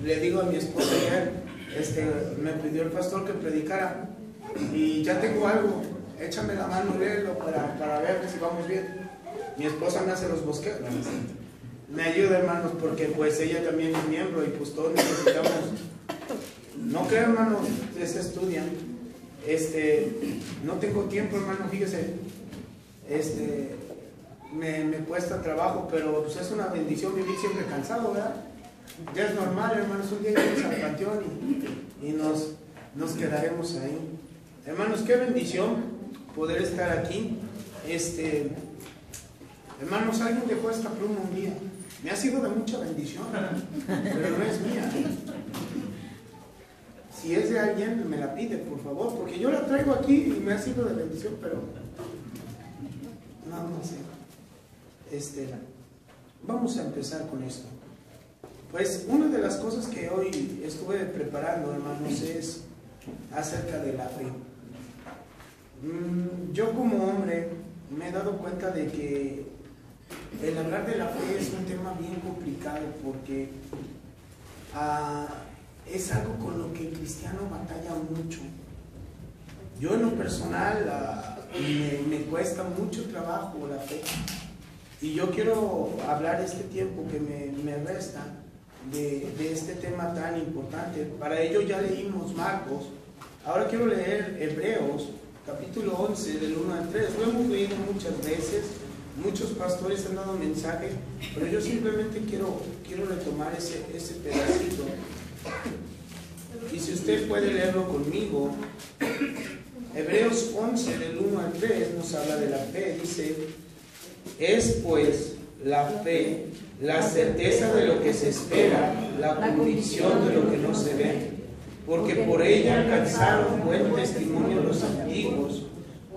le digo a mi esposa ayer, me pidió el pastor que predicara y ya tengo algo, échame la mano, léelo para ver si vamos bien. Mi esposa me hace los bosquejos, me ayuda, hermanos, porque pues ella también es miembro y pues todos necesitamos. No creo, hermanos, se estudian. No tengo tiempo, hermano, fíjese. Me cuesta trabajo, pero pues es una bendición vivir siempre cansado, ¿verdad? Ya es normal, hermanos, un día iremos al panteón y nos quedaremos ahí. Hermanos, qué bendición poder estar aquí. Hermanos, alguien dejó esta pluma un día. Me ha sido de mucha bendición, pero no es mía. Si es de alguien, me la pide, por favor, porque yo la traigo aquí y me ha sido de bendición, pero no sé. Vamos a empezar con esto. Pues una de las cosas que hoy estuve preparando, hermanos, es acerca de la fe. Yo como hombre me he dado cuenta de que el hablar de la fe es un tema bien complicado porque es algo con lo que el cristiano batalla mucho. Yo en lo personal me cuesta mucho trabajo la fe. Y yo quiero hablar este tiempo que me resta de este tema tan importante. Para ello ya leímos Marcos. Ahora quiero leer Hebreos, capítulo 11, del 1 al 3. Lo hemos leído muchas veces. Muchos pastores han dado mensajes, pero yo simplemente quiero retomar ese pedacito. Y si usted puede leerlo conmigo, Hebreos 11, del 1 al 3, nos habla de la fe. Dice: es pues la fe, la certeza de lo que se espera, la convicción de lo que no se ve, porque por ella alcanzaron buen testimonio los antiguos.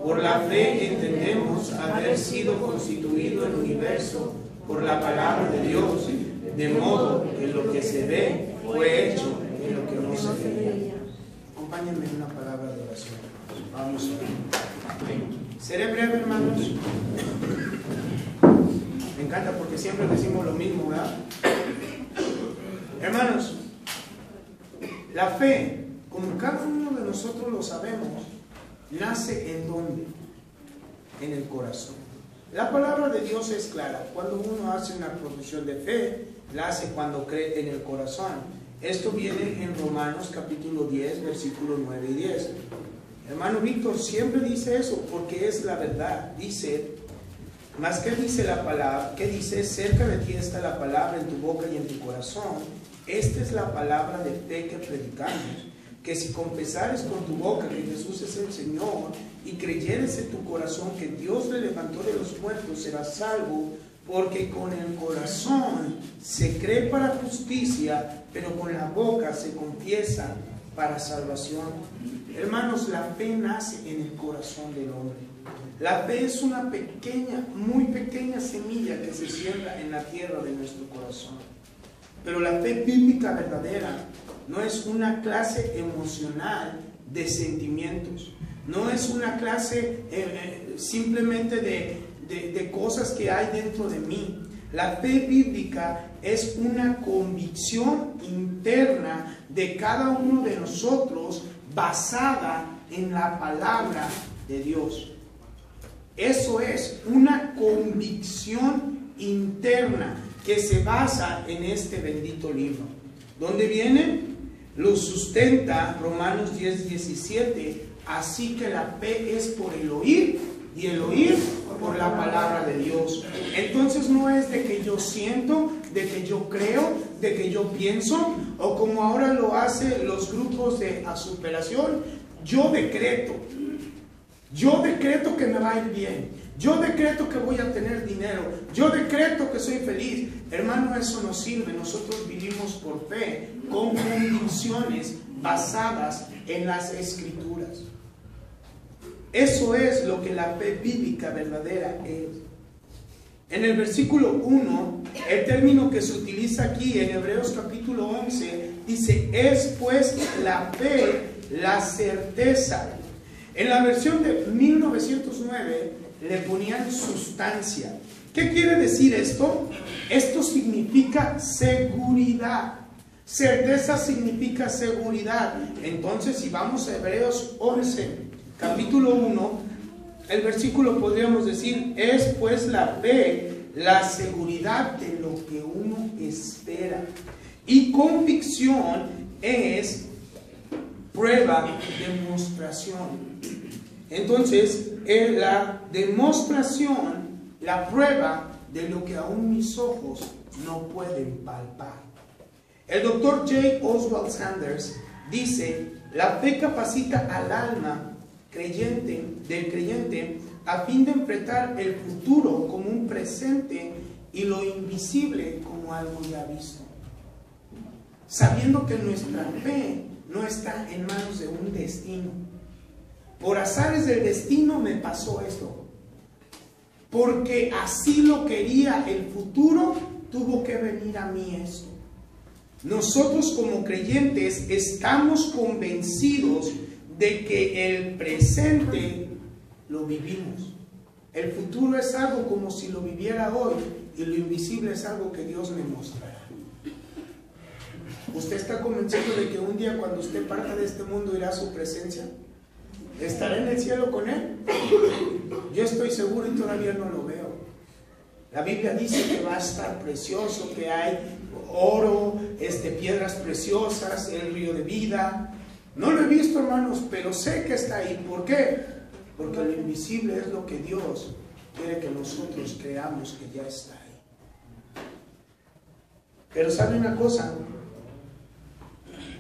Por la fe entendemos haber sido constituido el universo por la palabra de Dios, de modo que lo que se ve fue hecho en lo que no se veía. Acompáñenme en una palabra de oración. Vamos a ver. Seré breve, hermanos. Me encanta porque siempre decimos lo mismo, ¿verdad? Hermanos, la fe, como cada uno de nosotros lo sabemos, nace ¿en dónde? En el corazón. La palabra de Dios es clara. Cuando uno hace una profesión de fe, la hace cuando cree en el corazón. Esto viene en Romanos capítulo 10, versículos 9 y 10. Hermano Víctor siempre dice eso porque es la verdad. Dice, más que dice la palabra, ¿qué dice? Cerca de ti está la palabra en tu boca y en tu corazón. Esta es la palabra de fe que predicamos. Que si confesares con tu boca que Jesús es el Señor y creyeres en tu corazón que Dios le levantó de los muertos, serás salvo, porque con el corazón se cree para justicia, pero con la boca se confiesa para salvación. Hermanos, la fe nace en el corazón del hombre. La fe es una pequeña, muy pequeña semilla que se siembra en la tierra de nuestro corazón. Pero la fe bíblica verdadera no es una clase emocional de sentimientos, no es una clase simplemente de cosas que hay dentro de mí. La fe bíblica es una convicción interna de cada uno de nosotros basada en la palabra de Dios. Eso es una convicción interna que se basa en este bendito libro. ¿Dónde viene? Lo sustenta Romanos 10, 17. Así que la fe es por el oír y el oír por la palabra de Dios. Entonces no es de que yo siento, de que yo creo, de que yo pienso, o como ahora lo hacen los grupos de superación, yo decreto que me va a ir bien, yo decreto que voy a tener dinero, yo decreto que soy feliz. Hermano, eso no sirve. Nosotros vivimos por fe, con convicciones basadas en las Escrituras. Eso es lo que la fe bíblica verdadera es. En el versículo 1, el término que se utiliza aquí en Hebreos capítulo 11, dice, es pues la fe, la certeza. En la versión de 1909 le ponían sustancia. ¿Qué quiere decir esto? Esto significa seguridad. Certeza significa seguridad. Entonces, si vamos a Hebreos 11, capítulo 1, el versículo podríamos decir, es pues la fe, la seguridad de lo que uno espera. Y convicción es prueba, demostración. Entonces, es la demostración, la prueba de lo que aún mis ojos no pueden palpar. El doctor J. Oswald Sanders dice, la fe capacita al alma del creyente a fin de enfrentar el futuro como un presente y lo invisible como algo ya visto. Sabiendo que nuestra fe no está en manos de un destino. Por azares del destino me pasó esto. Porque así lo quería el futuro, tuvo que venir a mí esto. Nosotros como creyentes estamos convencidos de que el presente lo vivimos. El futuro es algo como si lo viviera hoy y lo invisible es algo que Dios me mostrará. ¿Usted está convencido de que un día cuando usted parta de este mundo irá a su presencia? ¿Estará en el cielo con Él? Yo estoy seguro y todavía no lo veo. La Biblia dice que va a estar precioso, que hay oro, piedras preciosas, el río de vida. No lo he visto, hermanos, pero sé que está ahí. ¿Por qué? Porque lo invisible es lo que Dios quiere que nosotros creamos que ya está ahí. Pero ¿sabe una cosa?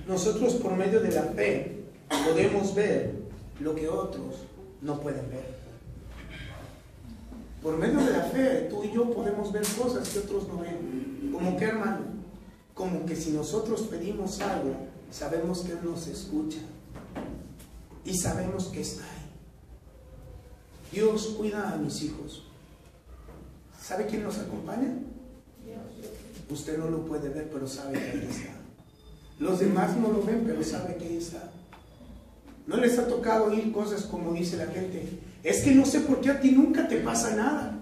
Nosotros por medio de la fe podemos ver lo que otros no pueden ver. Por medio de la fe, tú y yo podemos ver cosas que otros no ven. ¿Cómo qué, hermano? Como que si nosotros pedimos algo, sabemos que Él nos escucha. Y sabemos que está ahí. Dios cuida a mis hijos. ¿Sabe quién nos acompaña? Usted no lo puede ver, pero sabe que ahí está. Los demás no lo ven, pero sabe que ahí está. ¿No les ha tocado oír cosas como dice la gente? Es que no sé por qué a ti nunca te pasa nada.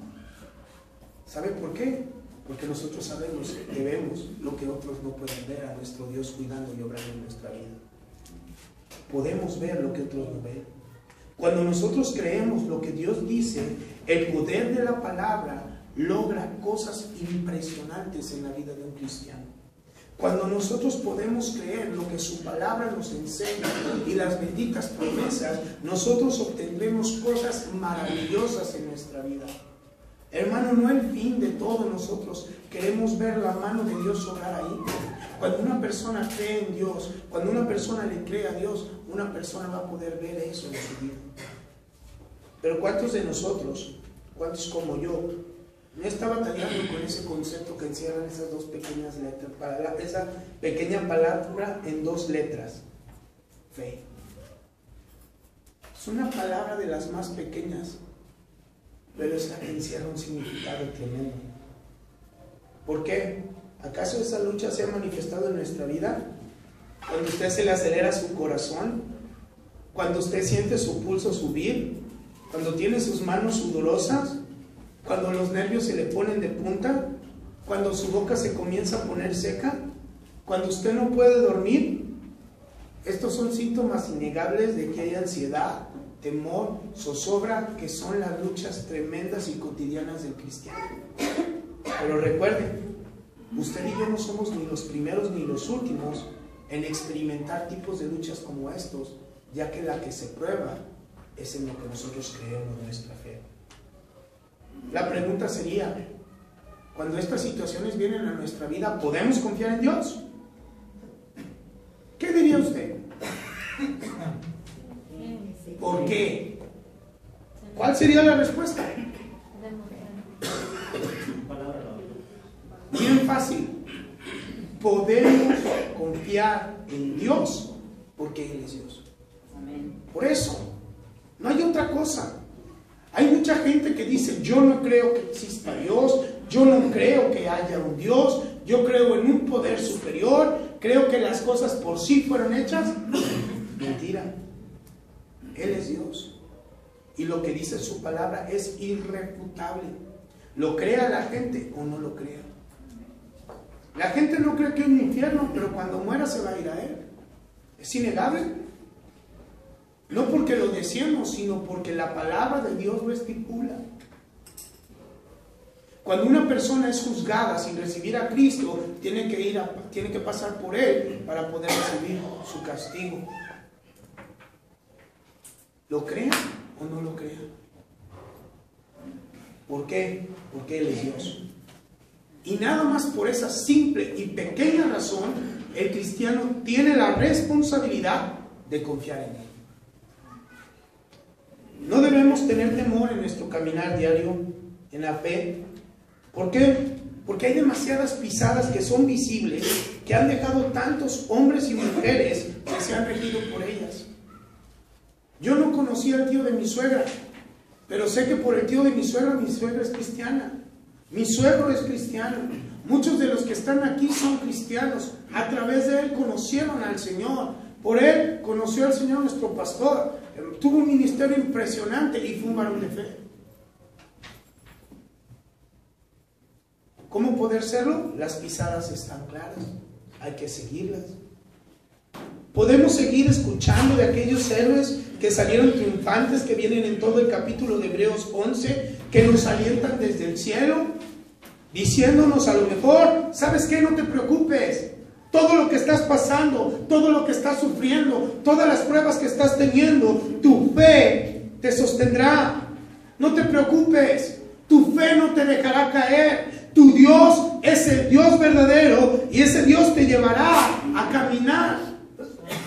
¿Sabe por qué? Porque nosotros sabemos que vemos lo que otros no pueden ver, a nuestro Dios cuidando y obrando en nuestra vida. Podemos ver lo que otros no ven. Cuando nosotros creemos lo que Dios dice, el poder de la palabra logra cosas impresionantes en la vida de un cristiano. Cuando nosotros podemos creer lo que su palabra nos enseña y las benditas promesas, nosotros obtendremos cosas maravillosas en nuestra vida. Hermano, no el fin de todo, nosotros queremos ver la mano de Dios obrar ahí. Cuando una persona cree en Dios, cuando una persona le cree a Dios, una persona va a poder ver eso en su vida. Pero ¿cuántos de nosotros, cuántos como yo, no está batallando con ese concepto que encierran esas dos pequeñas letras, esa pequeña palabra en dos letras? Fe. Es una palabra de las más pequeñas, pero es la que encierra un significado tremendo. ¿Por qué? ¿Acaso esa lucha se ha manifestado en nuestra vida? Cuando usted se le acelera su corazón, cuando usted siente su pulso subir, cuando tiene sus manos sudorosas, cuando los nervios se le ponen de punta, cuando su boca se comienza a poner seca, cuando usted no puede dormir. Estos son síntomas innegables de que hay ansiedad, temor, zozobra, que son las luchas tremendas y cotidianas del cristiano. Pero recuerden, usted y yo no somos ni los primeros ni los últimos en experimentar tipos de luchas como estos, ya que la que se prueba es en lo que nosotros creemos, nuestra fe. La pregunta sería, cuando estas situaciones vienen a nuestra vida, ¿podemos confiar en Dios? ¿Qué diría usted? ¿Por qué? ¿Cuál sería la respuesta? Bien fácil. Podemos confiar en Dios porque Él es Dios. Por eso, no hay otra cosa. Hay mucha gente que dice, yo no creo que exista Dios, yo no creo que haya un Dios, yo creo en un poder superior, creo que las cosas por sí fueron hechas. Mentira. Él es Dios. Y lo que dice su palabra es irrefutable. Lo crea la gente o no lo crea. La gente no cree que hay un infierno, pero cuando muera se va a ir a él. Es innegable. No porque lo deseemos, sino porque la palabra de Dios lo estipula. Cuando una persona es juzgada sin recibir a Cristo, tiene que pasar por Él para poder recibir su castigo. ¿Lo crean o no lo crean? ¿Por qué? Porque Él es Dios. Y nada más por esa simple y pequeña razón, el cristiano tiene la responsabilidad de confiar en Él. No debemos tener temor en nuestro caminar diario en la fe. ¿Por qué? Porque hay demasiadas pisadas que son visibles, que han dejado tantos hombres y mujeres que se han regido por ellas. Yo no conocía al tío de mi suegra, pero sé que por el tío de mi suegra es cristiana. Mi suegro es cristiano. Muchos de los que están aquí son cristianos. A través de él conocieron al Señor. Por él conoció al Señor nuestro pastor. Tuvo un ministerio impresionante y fue un varón de fe. ¿Cómo poder serlo? Las pisadas están claras. Hay que seguirlas. Podemos seguir escuchando de aquellos héroes que salieron triunfantes, que vienen en todo el capítulo de Hebreos 11, que nos alientan desde el cielo, diciéndonos a lo mejor, ¿sabes qué? No te preocupes. Todo lo que estás pasando, todo lo que estás sufriendo, todas las pruebas que estás teniendo, tu fe te sostendrá. No te preocupes. Tu fe no te dejará caer. Tu Dios es el Dios verdadero y ese Dios te llevará a caminar.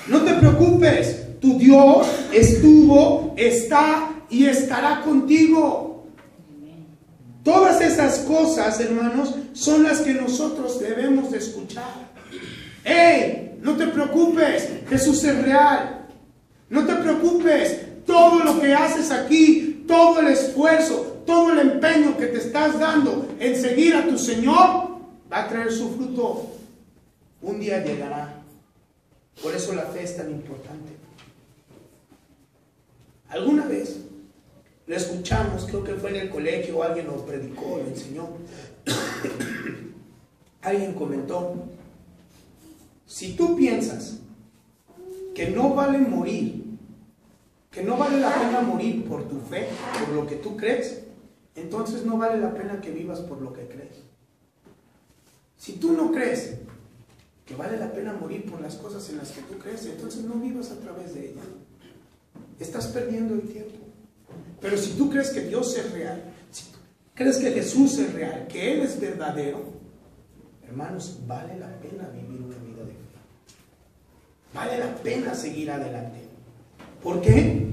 No te preocupes. Tu Dios estuvo, está y estará contigo. Todas esas cosas, hermanos, son las que nosotros debemos de escuchar. ¡Hey! No te preocupes, Jesús es real. No te preocupes, todo lo que haces aquí, todo el esfuerzo, todo el empeño que te estás dando en seguir a tu Señor, va a traer su fruto. Un día llegará. Por eso la fe es tan importante. Alguna vez lo escuchamos, creo que fue en el colegio, alguien lo predicó, lo enseñó. Alguien comentó: si tú piensas que no vale morir, que no vale la pena morir por tu fe, por lo que tú crees, entonces no vale la pena que vivas por lo que crees. Si tú no crees que vale la pena morir por las cosas en las que tú crees, entonces no vivas a través de ellas. Estás perdiendo el tiempo. Pero si tú crees que Dios es real, si tú crees que Jesús es real, que Él es verdadero, hermanos, vale la pena vivir una vida de fe. Vale la pena seguir adelante. ¿Por qué?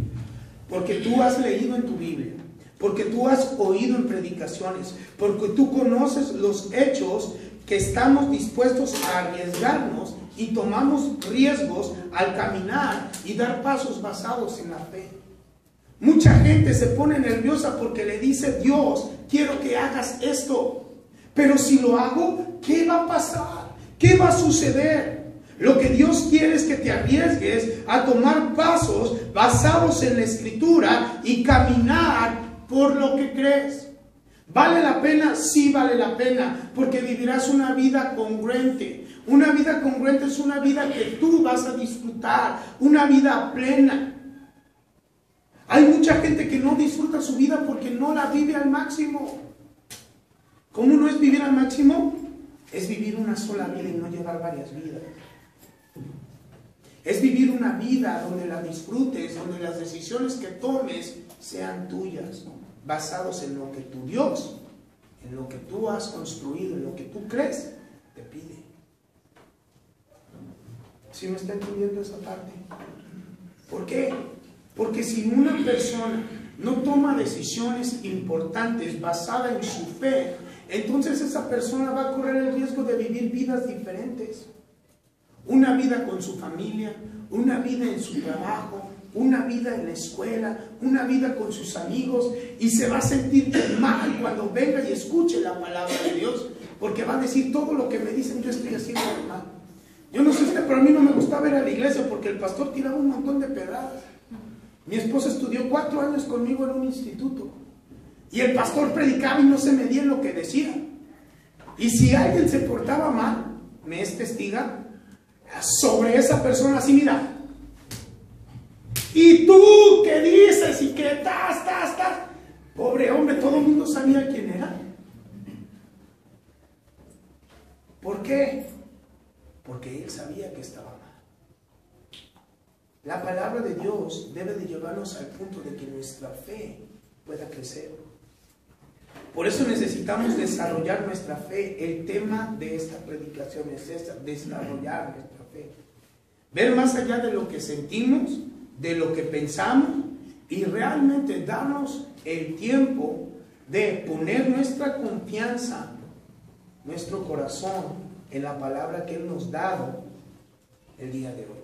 Porque tú has leído en tu Biblia, porque tú has oído en predicaciones, porque tú conoces los hechos que estamos dispuestos a arriesgarnos y tomamos riesgos al caminar y dar pasos basados en la fe. Mucha gente se pone nerviosa porque le dice: Dios, quiero que hagas esto, pero si lo hago, ¿qué va a pasar? ¿Qué va a suceder? Lo que Dios quiere es que te arriesgues a tomar pasos basados en la Escritura y caminar por lo que crees. ¿Vale la pena? Sí vale la pena, porque vivirás una vida congruente. Una vida congruente es una vida que tú vas a disfrutar, una vida plena. Hay mucha gente que no disfruta su vida porque no la vive al máximo. ¿Cómo no es vivir al máximo? Es vivir una sola vida y no llevar varias vidas. Es vivir una vida donde la disfrutes, donde las decisiones que tomes sean tuyas, basados en lo que tu Dios, en lo que tú has construido, en lo que tú crees, te pide. ¿Sí me está entendiendo esa parte? ¿Por qué? Porque si una persona no toma decisiones importantes basadas en su fe, entonces esa persona va a correr el riesgo de vivir vidas diferentes. Una vida con su familia, una vida en su trabajo, una vida en la escuela, una vida con sus amigos, y se va a sentir mal cuando venga y escuche la palabra de Dios, porque va a decir: todo lo que me dicen yo estoy haciendo mal. Yo no sé usted, pero a mí no me gustaba ir a la iglesia porque el pastor tiraba un montón de pedradas. Mi esposa estudió 4 años conmigo en un instituto y el pastor predicaba y no se medía en lo que decía. Y si alguien se portaba mal, me es testiga, sobre esa persona así, mira. ¿Y tú qué dices? ¿Y qué estás? Pobre hombre, todo el mundo sabía quién era. ¿Por qué? Porque él sabía que estaba mal. La palabra de Dios debe de llevarnos al punto de que nuestra fe pueda crecer. Por eso necesitamos desarrollar nuestra fe. El tema de esta predicación es desarrollar nuestra fe. Ver más allá de lo que sentimos, de lo que pensamos, y realmente darnos el tiempo de poner nuestra confianza, nuestro corazón en la palabra que Él nos ha dado el día de hoy.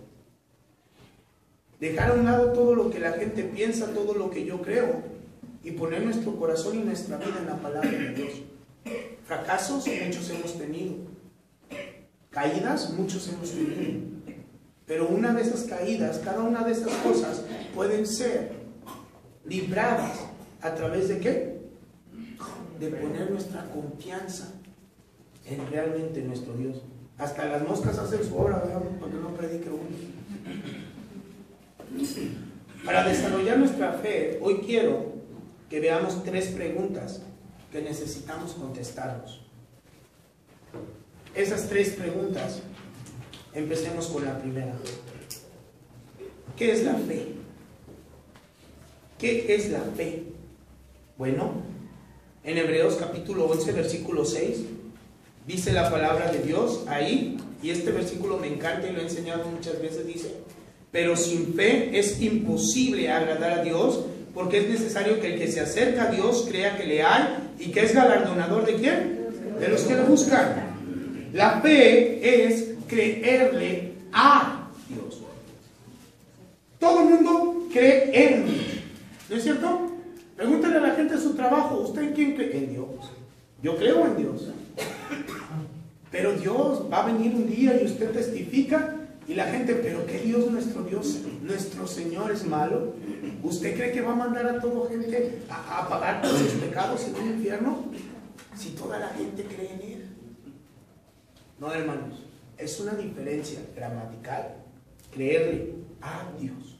Dejar a un lado todo lo que la gente piensa, todo lo que yo creo, y poner nuestro corazón y nuestra vida en la palabra de Dios. Fracasos, muchos hemos tenido. Caídas, muchos hemos tenido. Pero una de esas caídas, cada una de esas cosas pueden ser libradas a través de ¿qué? De poner nuestra confianza en realmente nuestro Dios. Hasta las moscas hacen su obra, ¿verdad? Porque no predique uno. Para desarrollar nuestra fe, hoy quiero que veamos 3 preguntas que necesitamos contestarnos. Esas 3 preguntas, empecemos con la primera. ¿Qué es la fe? ¿Qué es la fe? Bueno, en Hebreos capítulo 11, versículo 6, dice la palabra de Dios ahí, y este versículo me encanta y lo he enseñado muchas veces, dice: pero sin fe es imposible agradar a Dios, porque es necesario que el que se acerca a Dios crea que le hay y que es galardonador ¿de quién? De los que lo buscan. La fe es creerle a Dios. Todo el mundo cree en Dios, ¿no es cierto? Pregúntale a la gente de su trabajo: ¿usted en quién cree? En Dios. Yo creo en Dios. Pero Dios va a venir un día y usted testifica. Y la gente: ¿pero qué Dios nuestro Dios? ¿Nuestro Señor es malo? ¿Usted cree que va a mandar a toda gente a pagar por sus pecados en un infierno? Si toda la gente cree en Él. No, hermanos, es una diferencia gramatical creerle a Dios.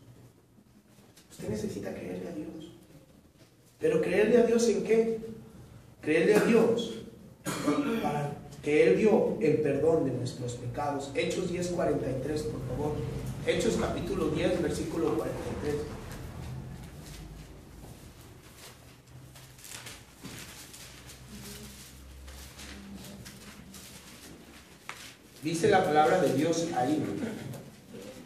Usted necesita creerle a Dios. ¿Pero creerle a Dios en qué? Creerle a Dios para que Él dio el perdón de nuestros pecados. Hechos 10:43, por favor. Hechos capítulo 10, versículo 43. Dice la palabra de Dios ahí: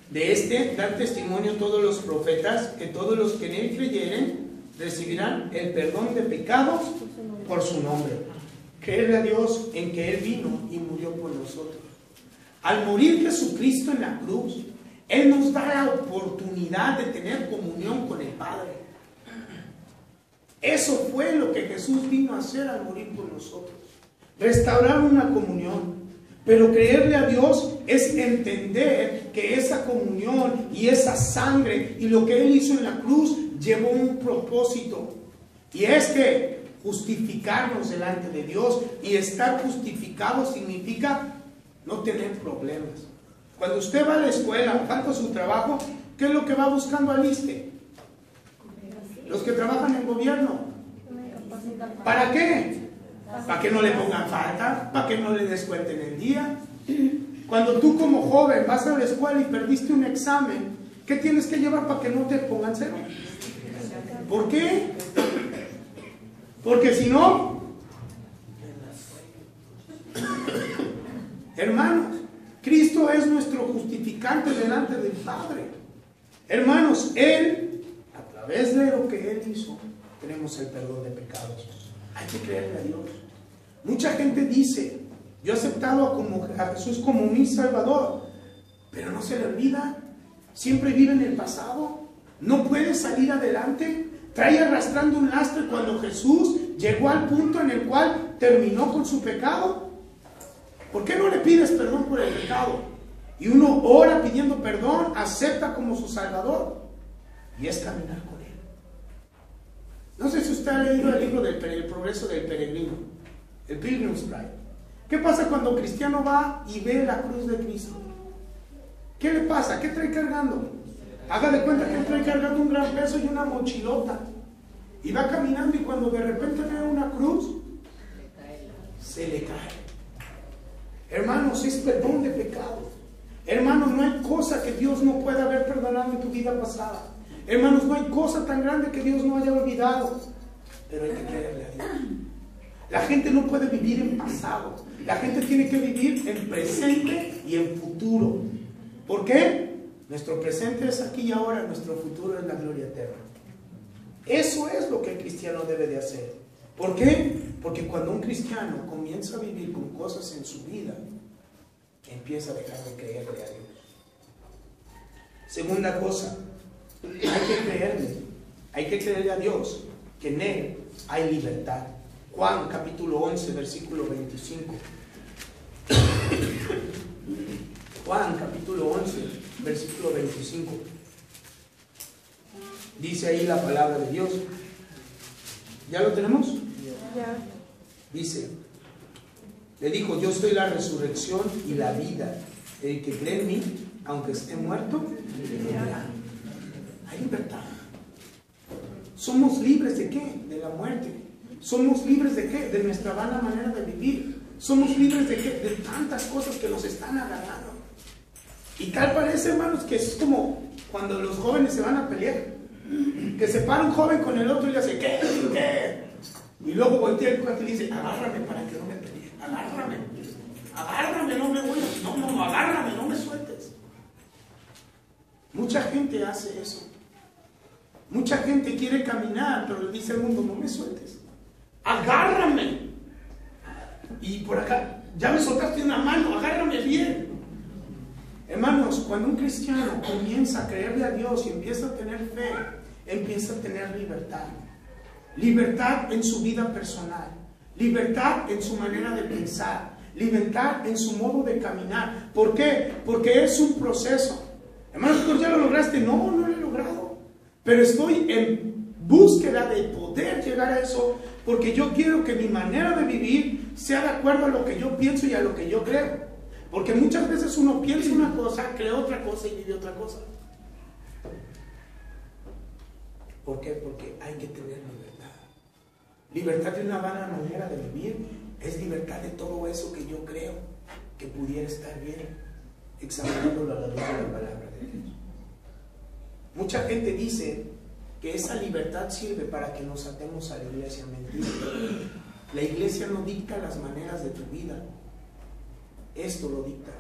de este dan testimonio todos los profetas, que todos los que en Él creyeren recibirán el perdón de pecados por su nombre. Creerle a Dios en que Él vino y murió por nosotros. Al morir Jesucristo en la cruz, Él nos da la oportunidad de tener comunión con el Padre. Eso fue lo que Jesús vino a hacer al morir por nosotros. Restaurar una comunión. Pero creerle a Dios es entender que esa comunión y esa sangre y lo que Él hizo en la cruz llevó un propósito. Y es que justificarnos delante de Dios, y estar justificado significa no tener problemas. Cuando usted va a la escuela, falta su trabajo, ¿qué es lo que va buscando al ISSSTE? Los que trabajan en gobierno. ¿Para qué? Para que no le pongan falta, para que no le descuenten el día. Cuando tú como joven vas a la escuela y perdiste un examen, ¿qué tienes que llevar para que no te pongan cero? ¿Por qué? Porque si no, hermanos, Cristo es nuestro justificante delante del Padre. Hermanos, Él, a través de lo que Él hizo, tenemos el perdón de pecados. Hay que creerle a Dios. Mucha gente dice: yo he aceptado a Jesús como mi Salvador, pero no se le olvida, siempre vive en el pasado, no puede salir adelante, trae arrastrando un lastre cuando Jesús llegó al punto en el cual terminó con su pecado. ¿Por qué no le pides perdón por el pecado? Y uno ora pidiendo perdón, acepta como su Salvador, y es caminar con Él. No sé si usted ha leído el libro del El progreso del peregrino, el Pilgrim's Pride, ¿Qué pasa cuando un cristiano va y ve la cruz de Cristo? ¿Qué le pasa? ¿Qué trae cargando? Haga de cuenta que trae cargando un gran peso y una mochilota. Y va caminando y cuando de repente ve una cruz, se le cae. Hermanos, es perdón de pecado. Hermanos, no hay cosa que Dios no pueda haber perdonado en tu vida pasada. Hermanos, no hay cosa tan grande que Dios no haya olvidado. Pero hay que creerle a Dios. La gente no puede vivir en pasado. La gente tiene que vivir en presente y en futuro. ¿Por qué? Nuestro presente es aquí y ahora, nuestro futuro es la gloria eterna. Eso es lo que el cristiano debe de hacer. ¿Por qué? Porque cuando un cristiano comienza a vivir con cosas en su vida, empieza a dejar de creerle a Dios. Segunda cosa, hay que creerle a Dios que en Él hay libertad. Juan capítulo 11 versículo 25. Juan capítulo 11 versículo 25. Dice ahí la palabra de Dios. ¿Ya lo tenemos? Ya. Dice, le dijo: yo soy la resurrección y la vida. El que cree en mí, aunque esté muerto, vivirá. Hay libertad. ¿Somos libres de qué? De la muerte. ¿Somos libres de qué? De nuestra vana manera de vivir. ¿Somos libres de qué? De tantas cosas que nos están agarrando. Y tal parece, hermanos, que es como cuando los jóvenes se van a pelear. Que se para un joven con el otro y le hace ¿qué? ¿Qué? Y luego voltea el cuate y le dice: agárrame para que no me pelee. Agárrame. Agárrame, no me voy a... No, agárrame, no me sueltes. Mucha gente hace eso. Mucha gente quiere caminar, pero le dice al mundo: no me sueltes. Agárrame. Y por acá, ya me soltaste una mano, agárrame bien. Hermanos, cuando un cristiano comienza a creerle a Dios y empieza a tener fe, empieza a tener libertad. Libertad en su vida personal, libertad en su manera de pensar, libertad en su modo de caminar. ¿Por qué? Porque es un proceso. Hermanos, ¿tú ya lo lograste? No, no lo he logrado. Pero estoy en búsqueda de poder llegar a eso, porque yo quiero que mi manera de vivir sea de acuerdo a lo que yo pienso y a lo que yo creo. Porque muchas veces uno piensa una cosa, cree otra cosa y vive otra cosa. ¿Por qué? Porque hay que tener libertad. Libertad de una vana manera de vivir es libertad de todo eso que yo creo que pudiera estar bien, examinándolo a la luz de la palabra de Dios. Mucha gente dice que esa libertad sirve para que nos atemos a la iglesia. Mentira. La iglesia no dicta las maneras de tu vida. Esto lo dicta.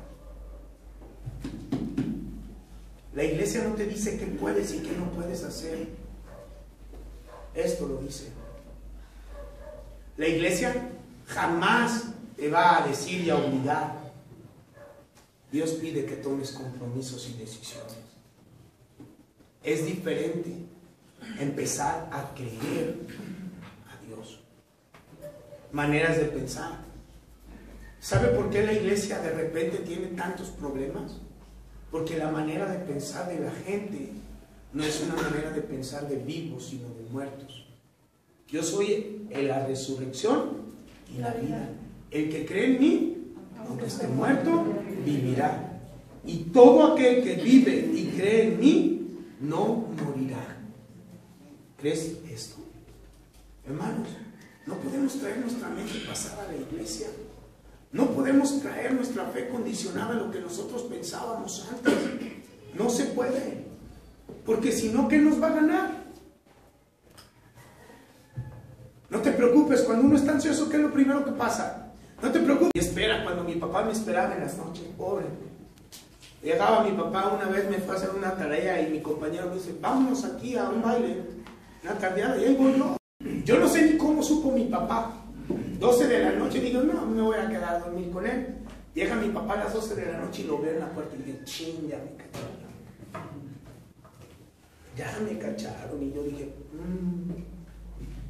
La iglesia no te dice qué puedes y qué no puedes hacer. Esto lo dice. La iglesia jamás te va a decir y a obligar. Dios pide que tomes compromisos y decisiones. Es diferente empezar a creer a Dios. Maneras de pensar. ¿Sabe por qué la iglesia de repente tiene tantos problemas? Porque la manera de pensar de la gente no es una manera de pensar de vivos, sino de muertos. Yo soy la resurrección y la vida. El que cree en mí, aunque esté muerto, vivirá. Y todo aquel que vive y cree en mí, no morirá. ¿Crees esto? Hermanos, no podemos traer nuestra mente pasada a la iglesia. No podemos traer nuestra fe condicionada a lo que nosotros pensábamos antes. No se puede. Porque si no, ¿qué nos va a ganar? No te preocupes, cuando uno está ansioso, ¿qué es lo primero que pasa? No te preocupes. Y espera, cuando mi papá me esperaba en las noches, pobre. Llegaba mi papá, una vez me fue a hacer una tarea y mi compañero me dice: vámonos aquí a un baile, una tardeada, y ahí voy yo. Yo no sé ni cómo supo mi papá. 12 de la noche, digo: no, me voy a quedar a dormir con él. Llega mi papá a las 12 de la noche y lo veo en la puerta y dije: ching, ya me cacharon. Ya me cacharon. Y yo dije: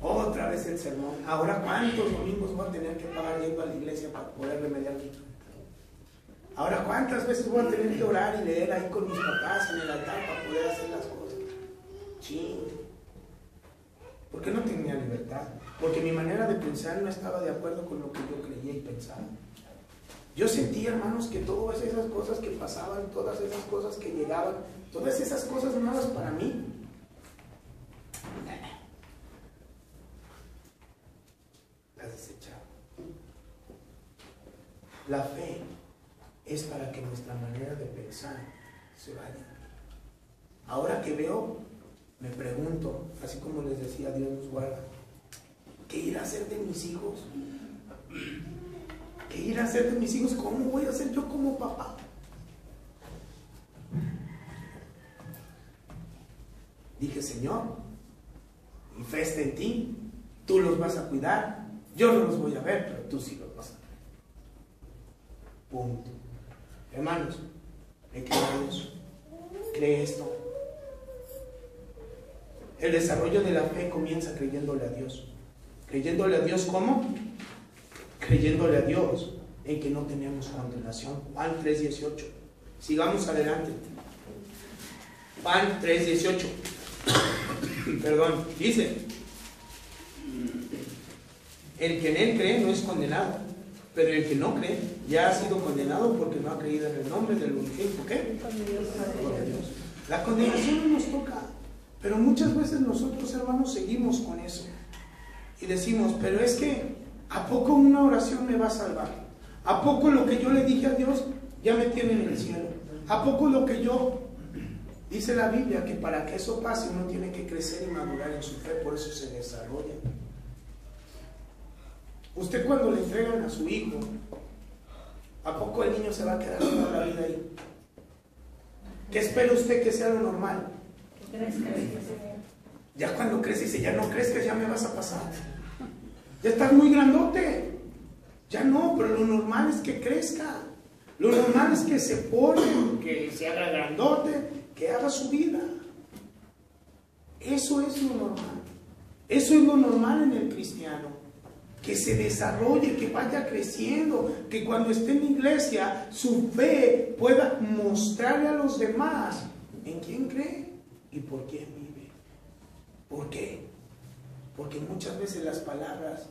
otra vez el sermón. Ahora, ¿cuántos domingos voy a tener que pagar yendo a la iglesia para poder remediar mi? Ahora, ¿cuántas veces voy a tener que orar y leer ahí con mis papás en el altar para poder hacer las cosas? Ching. Porque no tenía libertad. Porque mi manera de pensar no estaba de acuerdo con lo que yo creía y pensaba. Yo sentí, hermanos, que todas esas cosas que pasaban, todas esas cosas que llegaban, todas esas cosas nuevas para mí, las desechaba. La fe es para que nuestra manera de pensar se vaya. Ahora que veo, me pregunto, así como les decía, Dios nos guarda, ¿qué irá a hacer de mis hijos? ¿Qué irá a hacer de mis hijos? ¿Cómo voy a hacer yo como papá? Dije, Señor, mi fe está en ti, tú los vas a cuidar, yo no los voy a ver, pero tú sí los vas a ver. Punto. Hermanos, ¿le cree a Dios? ¿Cree esto? El desarrollo de la fe comienza creyéndole a Dios. ¿Creyéndole a Dios cómo? Creyéndole a Dios en que no tenemos condenación. Juan 3:18. Sigamos adelante. Juan 3:18. Perdón, dice: el que en él cree no es condenado, pero el que no cree ya ha sido condenado porque no ha creído en el nombre del unigénito. ¿Qué? De Dios. La condenación no nos toca, pero muchas veces nosotros, hermanos, seguimos con eso y decimos, pero es que ¿a poco una oración me va a salvar? ¿A poco lo que yo le dije a Dios ya me tiene en el cielo? ¿A poco lo que yo... Dice la Biblia que para que eso pase uno tiene que crecer y madurar en su fe, por eso se desarrolla. Usted cuando le entregan a su hijo, ¿a poco el niño se va a quedar toda la vida ahí? ¿Qué espera usted que sea lo normal? Ya cuando crece dice, ya no crezcas, ya me vas a pasar. Ya estás muy grandote. Ya no, pero lo normal es que crezca. Lo normal es que se forme, que se haga grandote, que haga su vida. Eso es lo normal. Eso es lo normal en el cristiano. Que se desarrolle, que vaya creciendo, que cuando esté en la iglesia su fe pueda mostrarle a los demás en quién cree y por quién vive. ¿Por qué? Porque muchas veces las palabras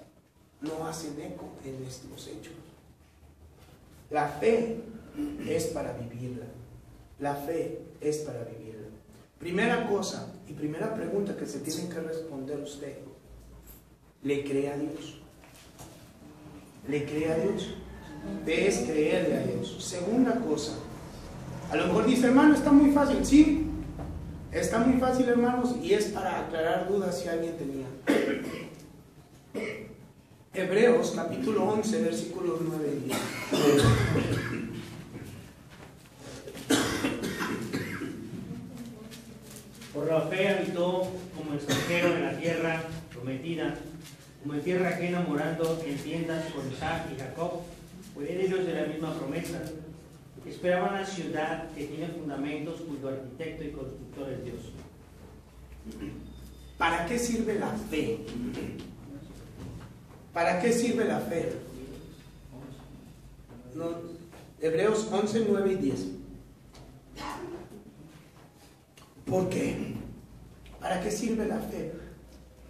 no hacen eco en nuestros hechos. La fe es para vivirla. La fe es para vivirla. Primera cosa y primera pregunta que se tiene que responder usted: ¿le cree a Dios? ¿Le cree a Dios? Fe es creerle a Dios. Segunda cosa, a lo mejor dice, hermano, está muy fácil. Sí, está muy fácil, hermanos, y es para aclarar dudas si alguien tenía. Hebreos capítulo 11, versículos 9 y 10. Por la fe habitó como extranjero en la tierra prometida, como en tierra ajena, morando en tiendas con Isaac y Jacob, pues ellos de la misma promesa. Esperaban la ciudad que tiene fundamentos, cuyo arquitecto y constructor es Dios. ¿Para qué sirve la fe? ¿Para qué sirve la fe? No, Hebreos 11, 9 y 10. ¿Por qué? ¿Para qué sirve la fe?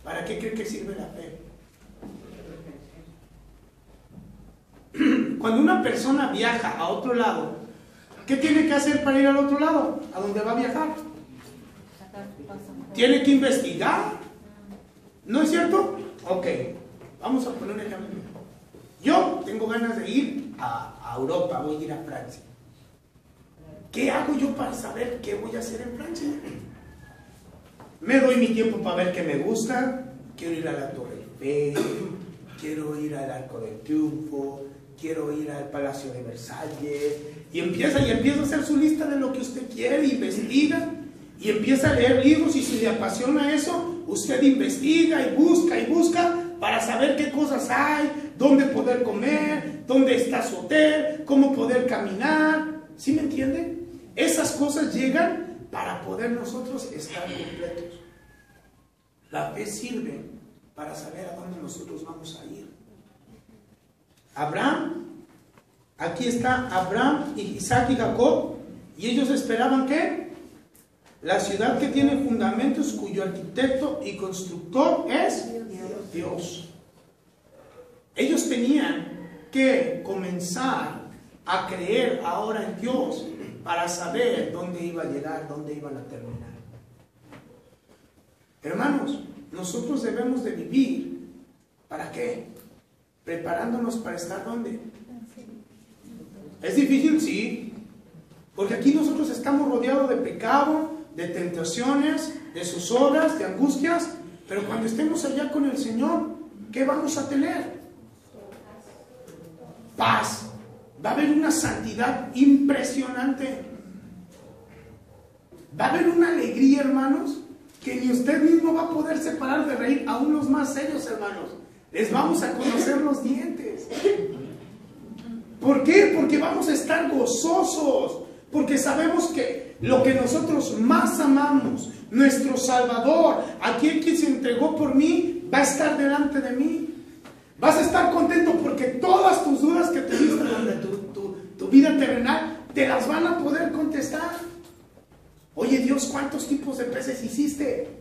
¿Para qué cree que sirve la fe? Cuando una persona viaja a otro lado, ¿qué tiene que hacer para ir al otro lado? ¿A dónde va a viajar? Tiene que investigar. ¿No es cierto? Ok, vamos a poner un ejemplo. Yo tengo ganas de ir a Europa, voy a ir a Francia. ¿Qué hago yo para saber qué voy a hacer en Francia? Me doy mi tiempo para ver qué me gusta. Quiero ir a la Torre Eiffel, quiero ir al Arco del Triunfo, quiero ir al Palacio de Versalles, y empieza a hacer su lista de lo que usted quiere, investiga, y empieza a leer libros, y si le apasiona eso, usted investiga y busca para saber qué cosas hay, dónde poder comer, dónde está su hotel, cómo poder caminar. ¿Sí me entiende? Esas cosas llegan para poder nosotros estar completos. La fe sirve para saber a dónde nosotros vamos a ir. Abraham, aquí está Abraham, Isaac y Jacob, y ellos esperaban ¿qué? La ciudad que tiene fundamentos, cuyo arquitecto y constructor es Dios. Ellos tenían que comenzar a creer ahora en Dios para saber dónde iba a llegar, dónde iban a terminar. Hermanos, nosotros debemos de vivir, ¿para qué? Preparándonos para estar ¿dónde? ¿Es difícil? Sí. Porque aquí nosotros estamos rodeados de pecado, de tentaciones, de sus obras, de angustias, pero cuando estemos allá con el Señor, ¿qué vamos a tener? Paz. Va a haber una santidad impresionante. Va a haber una alegría, hermanos, que ni usted mismo va a poder separar de reír. Aún los más serios, hermanos, les vamos a conocer los dientes. ¿Por qué? Porque vamos a estar gozosos, porque sabemos que lo que nosotros más amamos, nuestro Salvador, aquel que se entregó por mí, va a estar delante de mí. Vas a estar contento porque todas tus dudas que tuviste sobre tu vida terrenal, te las van a poder contestar. Oye, Dios, ¿cuántos tipos de peces hiciste?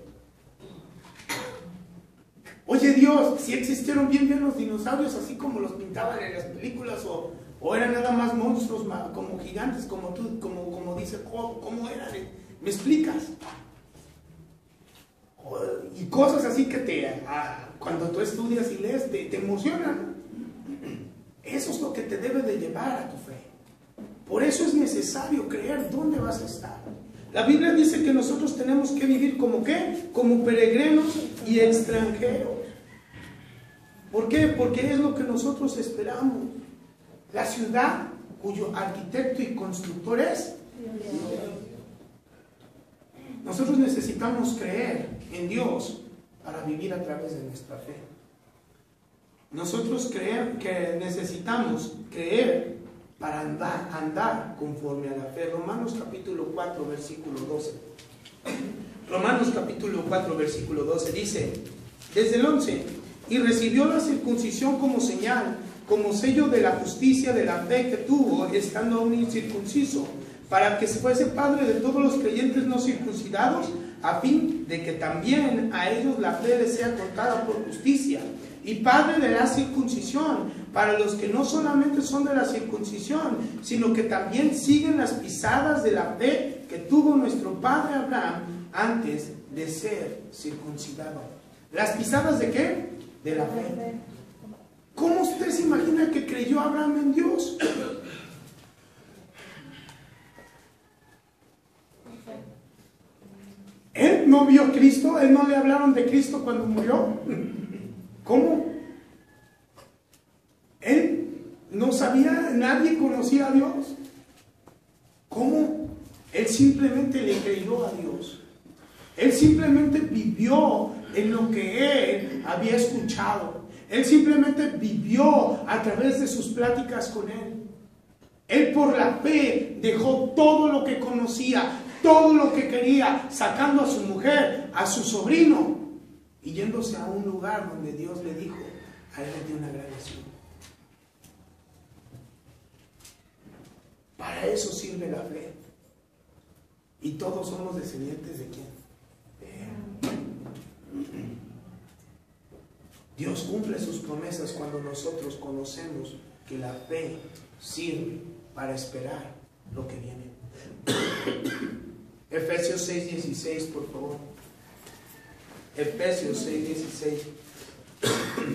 Oye, Dios, si existieron bien los dinosaurios así como los pintaban en las películas, o eran nada más monstruos como gigantes, como tú, como dice Job, ¿cómo eran? ¿Me explicas? Y cosas así que cuando tú estudias y lees te emocionan. Eso es lo que te debe de llevar a tu fe. Por eso es necesario creer dónde vas a estar. La Biblia dice que nosotros tenemos que vivir como ¿qué? Como peregrinos y extranjeros. ¿Por qué? Porque es lo que nosotros esperamos. La ciudad cuyo arquitecto y constructor es Dios. Nosotros necesitamos creer en Dios para vivir a través de nuestra fe. Nosotros necesitamos creer para andar conforme a la fe. Romanos capítulo 4, versículo 12. Romanos capítulo 4, versículo 12 dice, desde el 11, y recibió la circuncisión como señal, como sello de la justicia de la fe que tuvo, estando aún incircunciso, para que fuese padre de todos los creyentes no circuncidados, a fin de que también a ellos la fe les sea contada por justicia, y padre de la circuncisión, para los que no solamente son de la circuncisión, sino que también siguen las pisadas de la fe que tuvo nuestro padre Abraham antes de ser circuncidado. ¿Las pisadas de qué? De la fe. ¿Cómo usted se imagina que creyó Abraham en Dios? Él no vio a Cristo, él no le hablaron de Cristo cuando murió. ¿Cómo? Él no sabía, nadie conocía a Dios. ¿Cómo? Él simplemente le creyó a Dios. Él simplemente vivió en lo que él había escuchado. Él simplemente vivió a través de sus pláticas con él. Él por la fe dejó todo lo que conocía, todo lo que quería, sacando a su mujer, a su sobrino, y yéndose a un lugar donde Dios le dijo, a él le dio una gran nación. Para eso sirve la fe. Y todos somos descendientes de ¿quién? Dios cumple sus promesas cuando nosotros conocemos que la fe sirve para esperar lo que viene. Efesios 6:16, por favor. Efesios 6:16.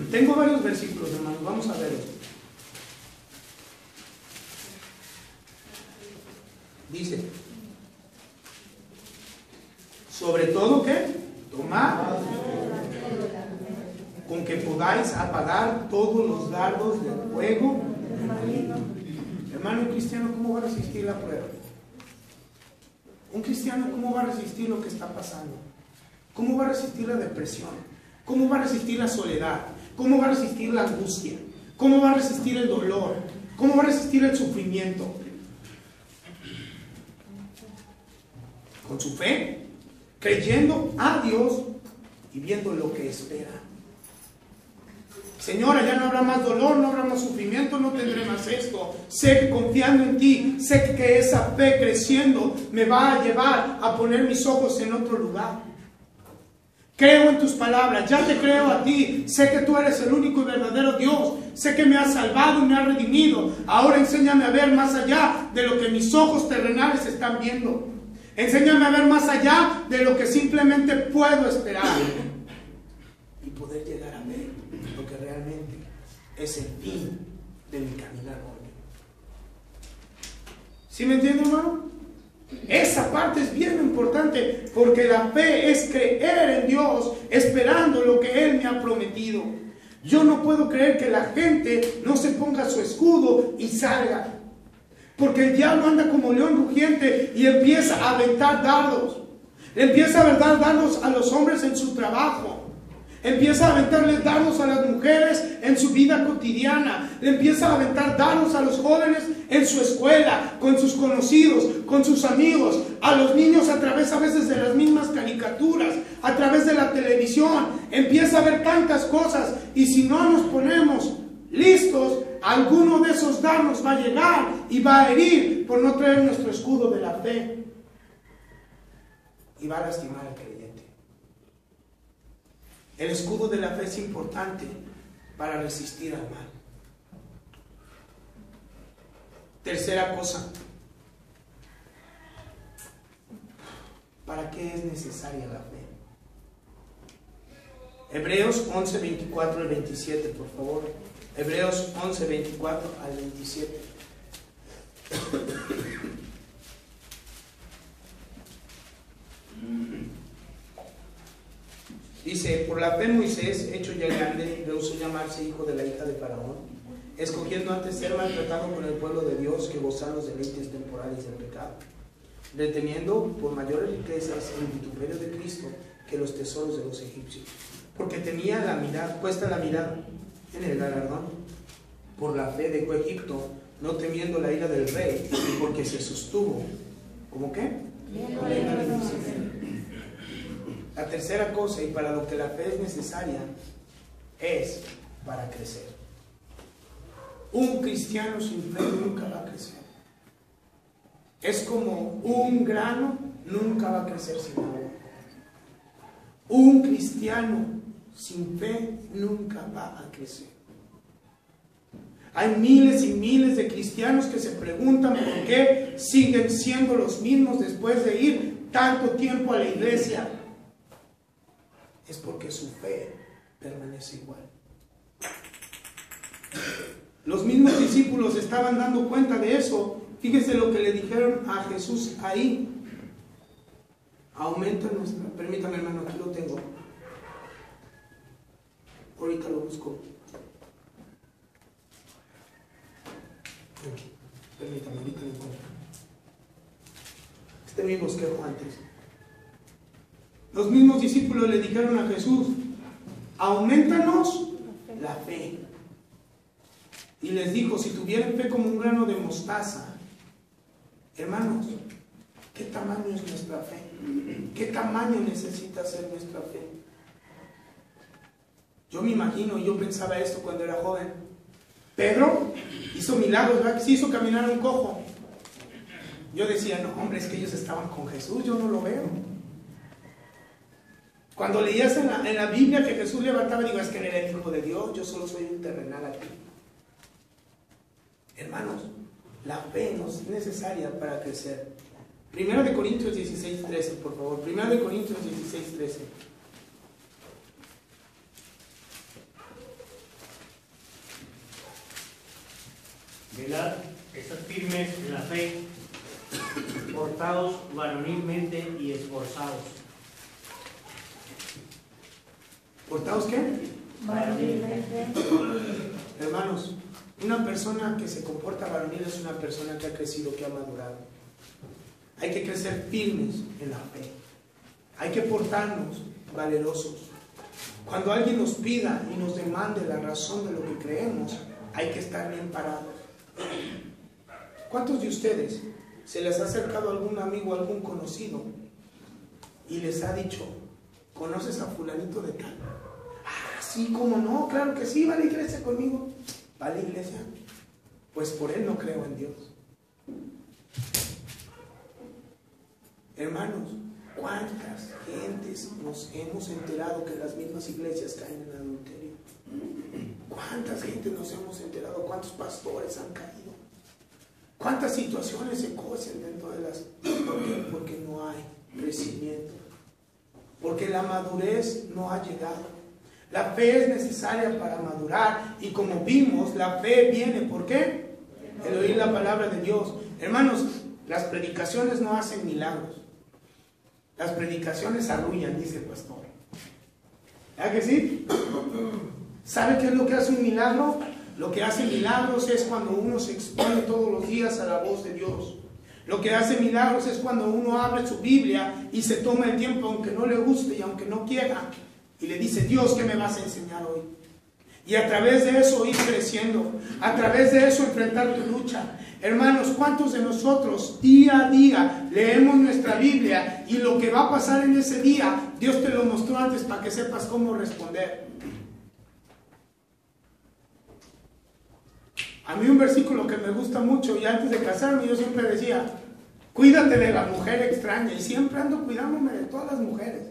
Tengo varios versículos, hermanos, vamos a verlos. Dice, sobre todo, ¿qué? Tomad, con que podáis apagar todos los dardos del fuego del maligno. Hermano cristiano, ¿cómo va a resistir la prueba? Un cristiano, ¿cómo va a resistir lo que está pasando? ¿Cómo va a resistir la depresión? ¿Cómo va a resistir la soledad? ¿Cómo va a resistir la angustia? ¿Cómo va a resistir el dolor? ¿Cómo va a resistir el sufrimiento? Con su fe, creyendo a Dios y viendo lo que espera. Señora, ya no habrá más dolor, no habrá más sufrimiento, no tendré más esto. Sé que confiando en ti, sé que esa fe creciendo me va a llevar a poner mis ojos en otro lugar. Creo en tus palabras, ya te creo a ti, sé que tú eres el único y verdadero Dios, sé que me has salvado y me has redimido. Ahora enséñame a ver más allá de lo que mis ojos terrenales están viendo. Enséñame a ver más allá de lo que simplemente puedo esperar y poder llegar a ver lo que realmente es el fin de mi caminar hoy. ¿Sí me entiende, hermano? Esa parte es bien importante, porque la fe es creer en Dios esperando lo que Él me ha prometido. Yo no puedo creer que la gente no se ponga su escudo y salga, porque el diablo anda como león rugiente y empieza a aventar dardos. Le empieza a aventar dardos a los hombres en su trabajo. Empieza a aventarles dardos a las mujeres en su vida cotidiana. Le empieza a aventar dardos a los jóvenes en su escuela, con sus conocidos, con sus amigos, a los niños a través a veces de las mismas caricaturas, a través de la televisión. Empieza a ver tantas cosas, y si no nos ponemos listos, alguno de esos dardos va a llegar y va a herir por no traer nuestro escudo de la fe, y va a lastimar al creyente. El escudo de la fe es importante para resistir al mal. Tercera cosa, ¿para qué es necesaria la fe? Hebreos 11, 24 al 27, por favor. Hebreos 11, 24 al 27. Dice: por la fe Moisés, hecho ya grande, rehusó llamarse hijo de la hija de Faraón, escogiendo antes ser maltratado con el pueblo de Dios que gozar los deleites temporales del pecado, reteniendo por mayores riquezas el vituperio de Cristo que los tesoros de los egipcios, porque tenía la mirada, puesta la mirada en el galardón. Por la fe dejó Egipto, no temiendo la ira del rey, porque se sostuvo. ¿Cómo qué? La tercera cosa, y para lo que la fe es necesaria, es para crecer. Un cristiano sin fe nunca va a crecer. Es como un grano, nunca va a crecer sin agua. Un cristiano sin fe nunca va a crecer. Hay miles y miles de cristianos que se preguntan por qué siguen siendo los mismos después de ir tanto tiempo a la iglesia. Es porque su fe permanece igual. Los mismos discípulos estaban dando cuenta de eso. Fíjese lo que le dijeron a Jesús ahí. Aumenta nuestra... Permítame, hermano, aquí lo tengo. Ahorita lo busco. Permítame, ahorita lo encuentro. Este mi bosquejo antes. Los mismos discípulos le dijeron a Jesús: aumentanos la fe. Y les dijo: si tuvieran fe como un grano de mostaza. Hermanos, ¿qué tamaño es nuestra fe? ¿Qué tamaño necesita ser nuestra fe? Yo me imagino, y yo pensaba esto cuando era joven. Pedro hizo milagros, ¿verdad? Que se hizo caminar un cojo. Yo decía: no, hombre, es que ellos estaban con Jesús, yo no lo veo. Cuando leías en la Biblia que Jesús levantaba, digo: es que él era el Hijo de Dios, yo solo soy un terrenal aquí. Hermanos, la fe nos es necesaria para crecer. 1 Corintios 16, 13, por favor. 1 Corintios 16, 13. Velad, estad firmes en la fe, portaos varonilmente y esforzados. ¿Portaos qué? Varonilmente. Hermanos, una persona que se comporta varonil es una persona que ha crecido, que ha madurado. Hay que crecer firmes en la fe. Hay que portarnos valerosos. Cuando alguien nos pida y nos demande la razón de lo que creemos, hay que estar bien parados. ¿Cuántos de ustedes se les ha acercado algún amigo, algún conocido y les ha dicho: ¿conoces a fulanito de tal? Ah, sí, ¿cómo no? Claro que sí, va a la iglesia conmigo. ¿Va a la iglesia? Pues por él no creo en Dios. Hermanos, ¿Cuántas gentes nos hemos enterado que las mismas iglesias caen en adulterio? ¿Cuántas gentes nos hemos enterado? ¿Cuántos pastores han caído? ¿Cuántas situaciones se cocen dentro de las... ¿Por qué? Porque no hay crecimiento. Porque la madurez no ha llegado. La fe es necesaria para madurar. Y como vimos, la fe viene, ¿por qué? El oír la palabra de Dios. Hermanos, las predicaciones no hacen milagros. Las predicaciones arrullan, dice el pastor. ¿Verdad que sí? ¿Sabe qué es lo que hace un milagro? Lo que hace milagros es cuando uno se expone todos los días a la voz de Dios. Lo que hace milagros es cuando uno abre su Biblia y se toma el tiempo, aunque no le guste y aunque no quiera, y le dice: Dios, ¿qué me vas a enseñar hoy? Y a través de eso ir creciendo, a través de eso enfrentar tu lucha. Hermanos, ¿cuántos de nosotros día a día leemos nuestra Biblia y lo que va a pasar en ese día, Dios te lo mostró antes para que sepas cómo responder? A mí un versículo que me gusta mucho, y antes de casarme yo siempre decía: cuídate de la mujer extraña, y siempre ando cuidándome de todas las mujeres.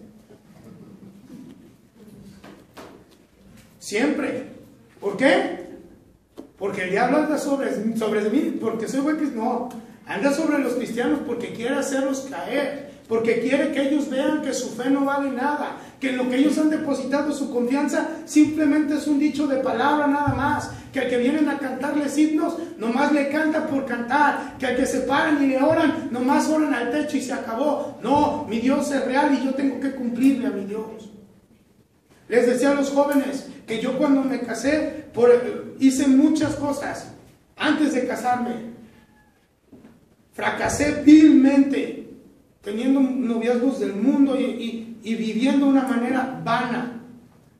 Siempre. ¿Por qué? Porque el diablo anda sobre mí, porque soy buen cristiano. No, anda sobre los cristianos porque quiere hacerlos caer, porque quiere que ellos vean que su fe no vale nada, que en lo que ellos han depositado su confianza simplemente es un dicho de palabra nada más, que al que vienen a cantarles himnos, nomás le cantan por cantar, que al que se paran y le oran, nomás oran al techo y se acabó. No, mi Dios es real y yo tengo que cumplirle a mi Dios. Les decía a los jóvenes que yo cuando me casé, hice muchas cosas antes de casarme. Fracasé vilmente, teniendo noviazgos del mundo y viviendo de una manera vana.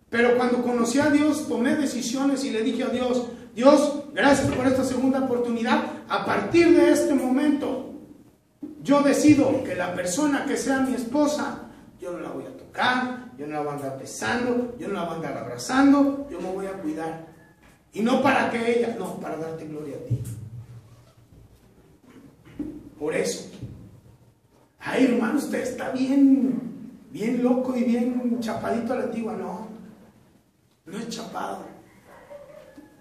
Pero cuando conocí a Dios, tomé decisiones y le dije a Dios: Dios, gracias por esta segunda oportunidad. A partir de este momento, yo decido que la persona que sea mi esposa, yo no la voy a tocar, yo no la voy a andar besando, yo no la voy a andar abrazando, yo me voy a cuidar. Y no para que ella, no, para darte gloria a ti. Por eso, ay hermano, usted está bien loco y bien chapadito a la antigua. No, no es chapado.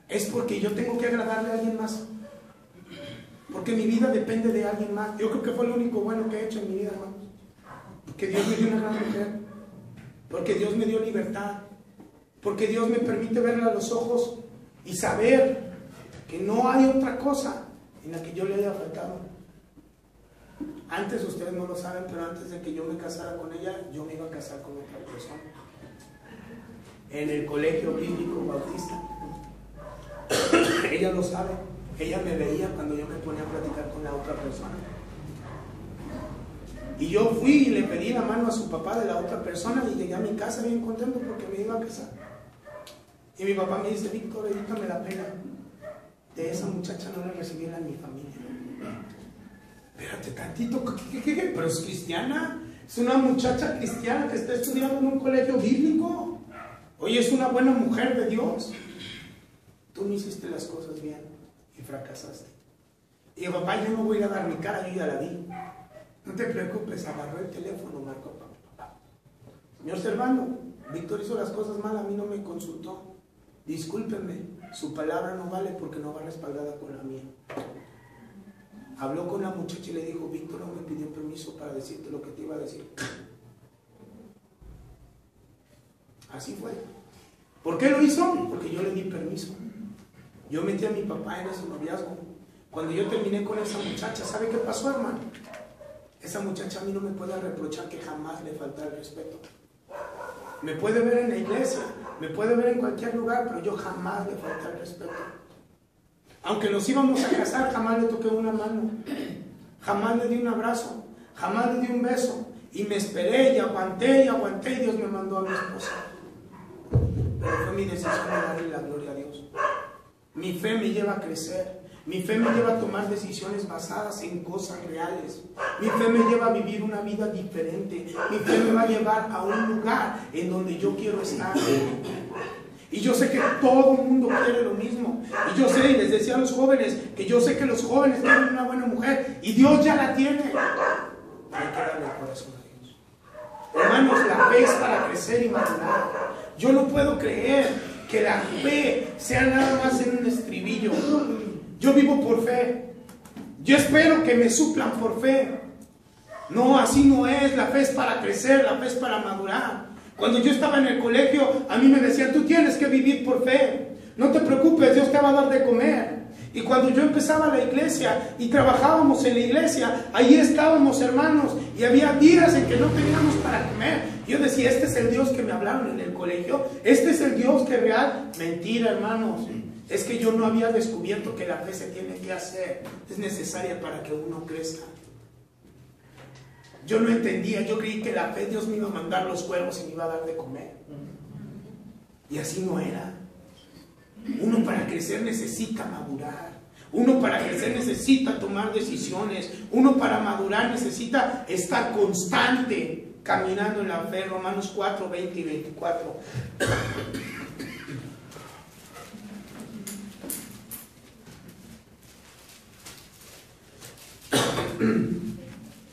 Es porque yo tengo que agradarle a alguien más. Porque mi vida depende de alguien más. Yo creo que fue lo único bueno que he hecho en mi vida, hermanos. Porque Dios me dio una gran mujer. Porque Dios me dio libertad. Porque Dios me permite verla a los ojos y saber que no hay otra cosa en la que yo le haya faltado. Antes, ustedes no lo saben, pero antes de que yo me casara con ella, yo me iba a casar con otra persona. En el colegio bíblico bautista. Ella lo sabe. Ella me veía cuando yo me ponía a platicar con la otra persona. Y yo fui y le pedí la mano a su papá de la otra persona y llegué a mi casa bien contento porque me iba a casar. Y mi papá me dice: Víctor, evítame la pena. De esa muchacha no le recibí en mi familia. Espérate tantito, ¿qué? Pero es cristiana. Es una muchacha cristiana que está estudiando en un colegio bíblico. Oye, es una buena mujer de Dios. Tú no hiciste las cosas bien y fracasaste. Y digo: papá, yo no voy a dar mi cara, yo ya la vi. No te preocupes, agarró el teléfono, marcó: papá, señor Servando, Víctor hizo las cosas mal, a mí no me consultó. Discúlpenme, su palabra no vale porque no va respaldada con la mía. Habló con la muchacha y le dijo: Víctor no me pidió permiso para decirte lo que te iba a decir. Así fue. ¿Por qué lo hizo? Porque yo le di permiso. Yo metí a mi papá en ese noviazgo. Cuando yo terminé con esa muchacha, ¿sabe qué pasó, hermano? Esa muchacha a mí no me puede reprochar que jamás le falta el respeto. Me puede ver en la iglesia, me puede ver en cualquier lugar, pero yo jamás le falta el respeto. Aunque nos íbamos a casar, jamás le toqué una mano, jamás le di un abrazo, jamás le di un beso. Y me esperé y aguanté y Dios me mandó a mi esposa. Pero fue mi decisión de darle la gloria a Dios. Mi fe me lleva a crecer. Mi fe me lleva a tomar decisiones basadas en cosas reales. Mi fe me lleva a vivir una vida diferente. Mi fe me va a llevar a un lugar en donde yo quiero estar. Y yo sé que todo el mundo quiere lo mismo. Y yo sé, y les decía a los jóvenes, que yo sé que los jóvenes quieren una buena mujer. Y Dios ya la tiene. Hay que darle el corazón a Dios. Hermanos, la fe es para crecer y madurar. Yo no puedo creer que la fe sea nada más en un estribillo. Yo vivo por fe. Yo espero que me suplan por fe. No, así no es. La fe es para crecer, la fe es para madurar. Cuando yo estaba en el colegio, a mí me decían, tú tienes que vivir por fe. No te preocupes, Dios te va a dar de comer. Y cuando yo empezaba la iglesia y trabajábamos en la iglesia, ahí estábamos, hermanos, y había días en que no teníamos para comer. Yo decía, este es el Dios que me hablaron en el colegio, este es el Dios que es real. Mentira, hermanos, es que yo no había descubierto que la fe se tiene que hacer, es necesaria para que uno crezca. Yo no entendía, yo creí que la fe, Dios me iba a mandar los cuervos y me iba a dar de comer. Y así no era. Uno para crecer necesita madurar. Uno para crecer necesita tomar decisiones. Uno para madurar necesita estar constante caminando en la fe. Romanos 4, 20 y 24.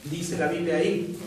Dice la Biblia ahí: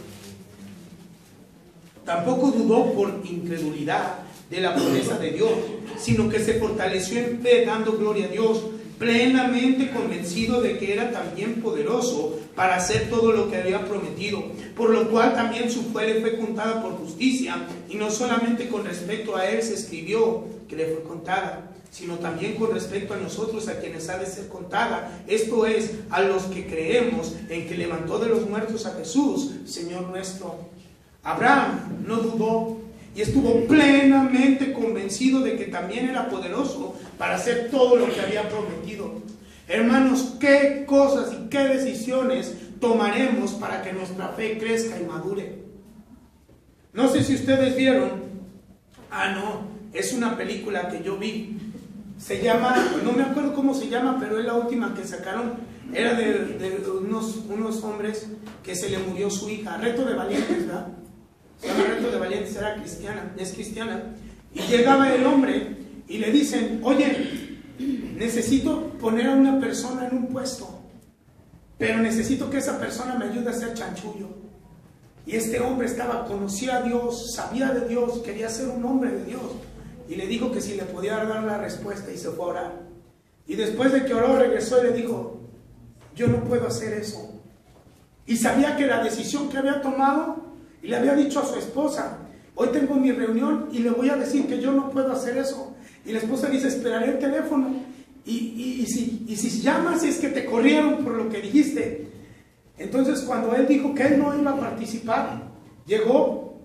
tampoco dudó por incredulidad de la promesa de Dios, sino que se fortaleció en fe, dando gloria a Dios, plenamente convencido de que era también poderoso para hacer todo lo que había prometido, por lo cual también su fe le fue contada por justicia, y no solamente con respecto a él se escribió que le fue contada, sino también con respecto a nosotros, a quienes ha de ser contada, esto es, a los que creemos en que levantó de los muertos a Jesús, Señor nuestro. Abraham no dudó y estuvo plenamente convencido de que también era poderoso para hacer todo lo que había prometido. Hermanos, ¿qué cosas y qué decisiones tomaremos para que nuestra fe crezca y madure? No sé si ustedes vieron, es una película que yo vi, se llama, no me acuerdo cómo se llama, pero es la última que sacaron, era de unos hombres que se le murió su hija, Reto de Valientes, ¿verdad? Se llama Reto de Valientes, es cristiana, y llegaba el hombre y le dicen, oye, necesito poner a una persona en un puesto, pero necesito que esa persona me ayude a hacer chanchullo. Y este hombre conocía a Dios, sabía de Dios, quería ser un hombre de Dios, y le dijo que si le podía dar la respuesta, y se fue a orar. Y después de que oró, regresó y le dijo, yo no puedo hacer eso. Y sabía que la decisión que había tomado, y le había dicho a su esposa, hoy tengo mi reunión y le voy a decir que yo no puedo hacer eso. Y la esposa dice, esperaré el teléfono, y si llamas es que te corrieron por lo que dijiste. Entonces cuando él dijo que él no iba a participar, llegó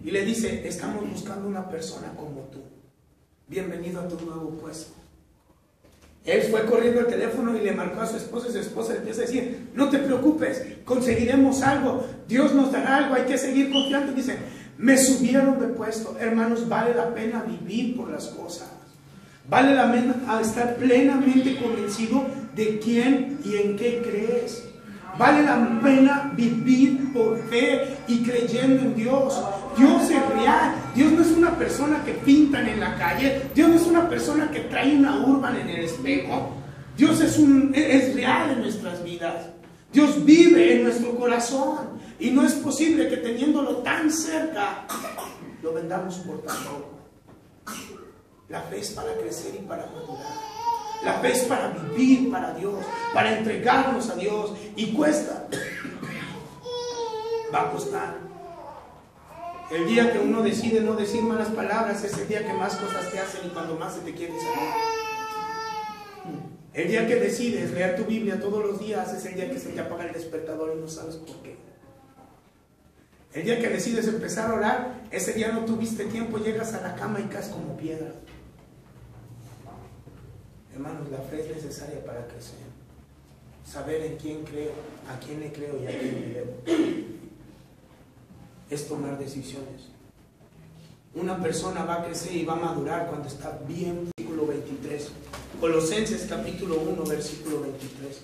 y le dice, estamos buscando una persona como tú, bienvenido a tu nuevo puesto. Él fue corriendo al teléfono y le marcó a su esposa, y su esposa le empieza a decir, no te preocupes, conseguiremos algo, Dios nos dará algo, hay que seguir confiando. Y dice, me subieron de puesto. Hermanos, vale la pena vivir por las cosas, vale la pena estar plenamente convencido de quién y en qué crees. Vale la pena vivir por fe y creyendo en Dios. Dios es real. Dios no es una persona que pintan en la calle. Dios no es una persona que trae una urban en el espejo. Dios es real en nuestras vidas. Dios vive en nuestro corazón. Y no es posible que teniéndolo tan cerca, lo vendamos por tan poco. La fe es para crecer y para madurar. La fe es para vivir para Dios, para entregarnos a Dios, y cuesta, va a costar. El día que uno decide no decir malas palabras es el día que más cosas te hacen y cuando más se te quiere salir. El día que decides leer tu Biblia todos los días es el día que se te apaga el despertador y no sabes por qué. El día que decides empezar a orar, ese día no tuviste tiempo, llegas a la cama y caes como piedra. Hermanos, la fe es necesaria para crecer. Saber en quién creo, a quién le creo y a quién le debo. Es tomar decisiones. Una persona va a crecer y va a madurar cuando está bien. Versículo 23. Colosenses capítulo 1, versículo 23.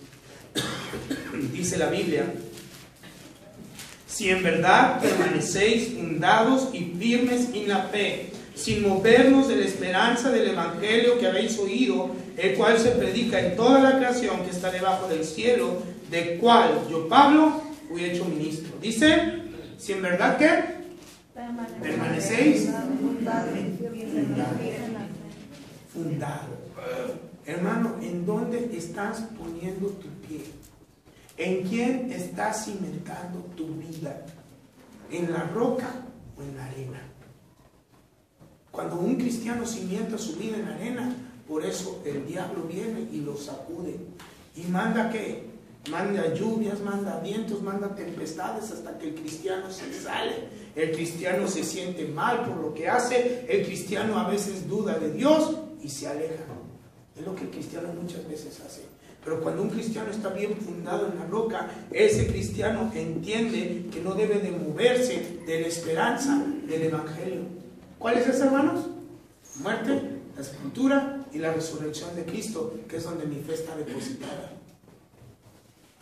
Dice la Biblia, si en verdad permanecéis fundados y firmes en la fe, sin movernos de la esperanza del Evangelio que habéis oído, el cual se predica en toda la creación que está debajo del cielo, del cual yo, Pablo, fui hecho ministro. Dice, si en verdad, ¿qué? ¿Permanecéis? Fundado. Fundado. Hermano, ¿en dónde estás poniendo tu pie? ¿En quién estás cimentando tu vida? ¿En la roca o en la arena? Cuando un cristiano cimienta su vida en la arena, por eso el diablo viene y lo sacude. ¿Y manda qué? Manda lluvias, manda vientos, manda tempestades hasta que el cristiano se sale. El cristiano se siente mal por lo que hace. El cristiano a veces duda de Dios y se aleja. Es lo que el cristiano muchas veces hace. Pero cuando un cristiano está bien fundado en la roca, ese cristiano entiende que no debe de moverse de la esperanza del evangelio. ¿Cuál es ese, hermanos? Muerte, la sepultura y la resurrección de Cristo, que es donde mi fe está depositada.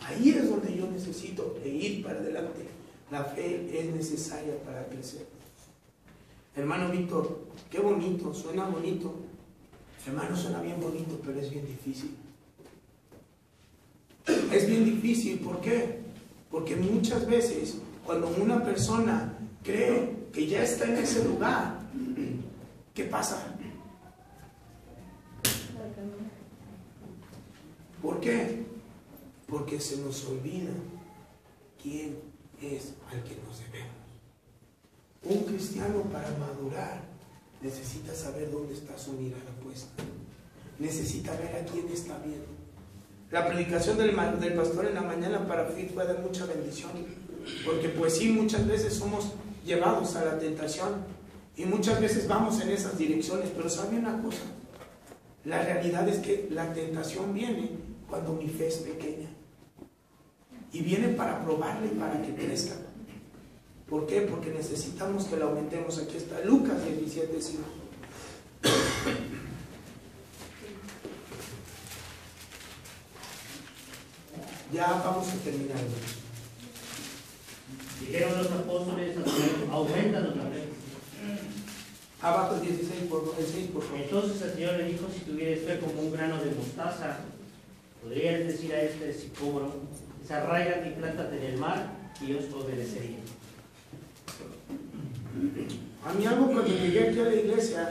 Ahí es donde yo necesito ir para adelante. La fe es necesaria para crecer. Hermano Víctor, qué bonito, suena bonito. Hermano, suena bien bonito, pero es bien difícil. Es bien difícil, ¿por qué? Porque muchas veces cuando una persona cree que ya está en ese lugar, ¿qué pasa? ¿Por qué? Porque se nos olvida quién es al que nos debemos. Un cristiano para madurar necesita saber dónde está su mirada puesta. Necesita ver a quién está viendo. La predicación del pastor en la mañana para mí fue de mucha bendición. Porque pues sí, muchas veces somos llevados a la tentación. Y muchas veces vamos en esas direcciones. Pero ¿sabe una cosa? La realidad es que la tentación viene cuando mi fe es pequeña. Y viene para probarla y para que crezca. ¿Por qué? Porque necesitamos que la aumentemos. Aquí está Lucas 17:5. Ya vamos a terminar. Dijeron los apóstoles, aumentanos la fe. Abajo el 16, el 6, por favor. Entonces el Señor le dijo, si tuvieras fe como un grano de mostaza, podrías decir a este sicómoro, desarráigate y plántate en el mar, y os obedecería. A mí algo cuando llegué aquí a la iglesia,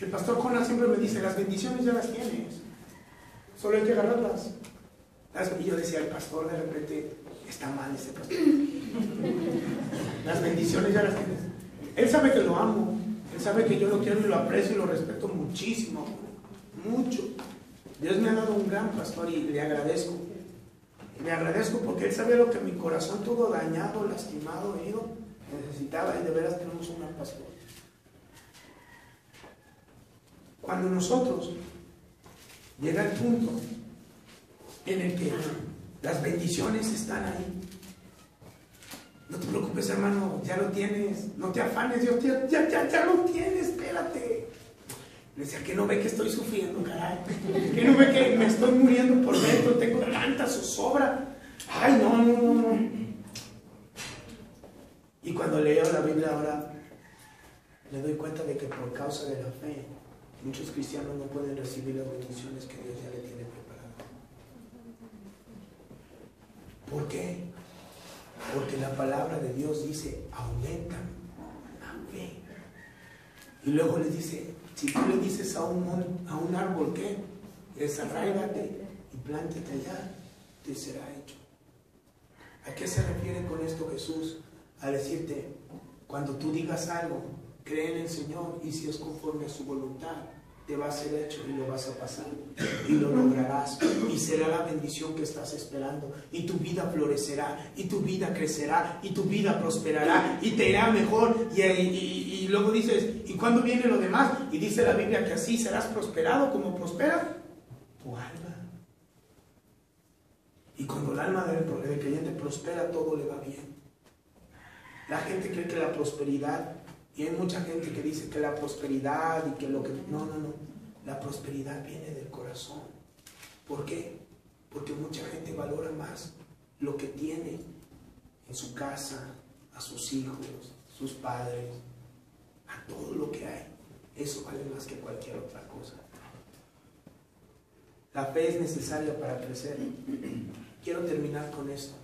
el pastor Jonás siempre me dice, las bendiciones ya las tienes, solo hay que agarrarlas. Y yo decía, el pastor de repente, está mal ese pastor. Las bendiciones ya las tienes. Él sabe que lo amo, él sabe que yo lo quiero y lo aprecio y lo respeto muchísimo, mucho. Dios me ha dado un gran pastor y le agradezco. Le agradezco porque él sabe lo que mi corazón todo dañado, lastimado, herido, necesitaba, y de veras tenemos un gran pastor. Cuando nosotros llega el punto en el que las bendiciones están ahí, no te preocupes, hermano, ya lo tienes, no te afanes, Dios ya lo tienes, espérate. Le decía, que no ve que estoy sufriendo, caray, que no ve que me estoy muriendo por dentro, tengo tanta zozobra. Ay, no. Y cuando leo la Biblia ahora, me doy cuenta de que por causa de la fe, muchos cristianos no pueden recibir las bendiciones que Dios ya le tiene preparadas. ¿Por qué? Porque la palabra de Dios dice, aumentan la fe. Y luego le dice, si tú le dices a un árbol, ¿qué? Desarráigate y plántate allá, te será hecho. ¿A qué se refiere con esto Jesús? A decirte, cuando tú digas algo, cree en el Señor, y si es conforme a su voluntad, te va a ser hecho y lo vas a pasar y lo lograrás, y será la bendición que estás esperando, y tu vida florecerá, y tu vida crecerá, y tu vida prosperará, y te irá mejor. Y luego dices, ¿y cuándo viene lo demás? Y dice la Biblia que así serás prosperado como prospera tu alma. Y cuando el alma del creyente prospera, todo le va bien. La gente cree que la prosperidad, y hay mucha gente que dice que la prosperidad y que lo que... No. La prosperidad viene del corazón. ¿Por qué? Porque mucha gente valora más lo que tiene en su casa, a sus hijos, sus padres, a todo lo que hay. Eso vale más que cualquier otra cosa. La fe es necesaria para crecer. Quiero terminar con esto.